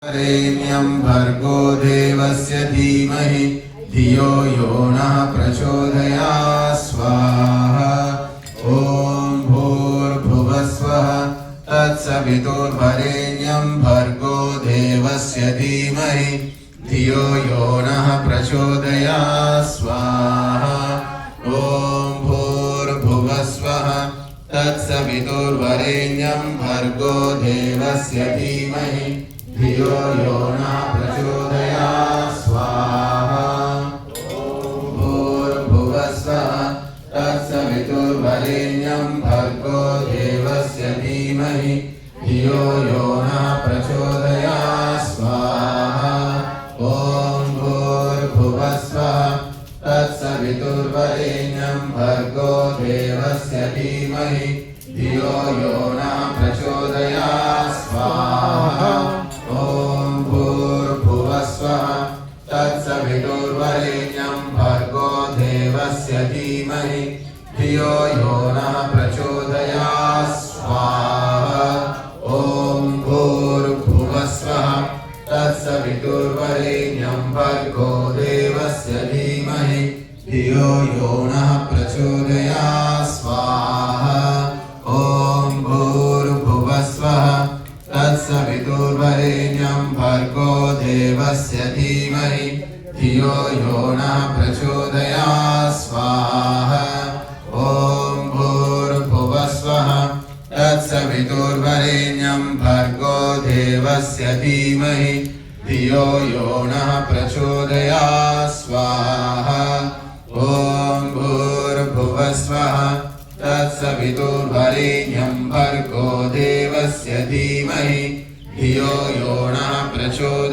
वरेण्यं भर्गो देवस्य धीमहि धियो यो नः प्रचोदयात् स्वाहा। ॐ भूर्भुवस्वः तत्सवितुर्वरेण्यं भर्गो देवस्य धीमहि धियो यो नः प्रचोदयात् स्वाहा। ॐ भूर्भुवस्वः तत्सवितुर्वरेण्यं भर्गो देवस्य धीमहि धियो यो नः प्रचोदयात् स्वाहा। ॐ भूर्भुवस्वः तत्सवितुर्वरेण्यं भर्गो देवस्य धीमहि धियो यो नः प्रचोदयात् स्वाहा। ॐ भूर्भुवस्वः तत्सवितुर्वरेण्यं भर्गो देवस्य धीमहि धियो यो नः प्रचोदयात् स्वाहा। ॐ भूर्भुवस्वः तत्सवितुर्वरेण्यं भर्गो देवस्य धीमहि धियो यो नः प्रचोदयात् स्वाहा। ॐ भूर्भुवस्वः तत्सवितुर्वरेण्यं भर्गो देवस्य धीमहि धियो यो नः प्रचोदयात् स्वाहा। ॐ भूर्भुवस्वः तत्सवितुर्वरेण्यं भर्गो देवस्य धीमहि धियो यो नः प्रचोदयात् स्वाहा। ॐ भूर्भुवस्वः तत्सवितुर्वरेण्यं भर्गो देवस्य धीमहि धियो यो नः प्रचोदयात् स्वाहा। ॐ भूर्भुवस्वः तत्सवितुर्वरेण्यं भर्गो देवस्य धीमहि धियो यो नः प्रचोदयात्।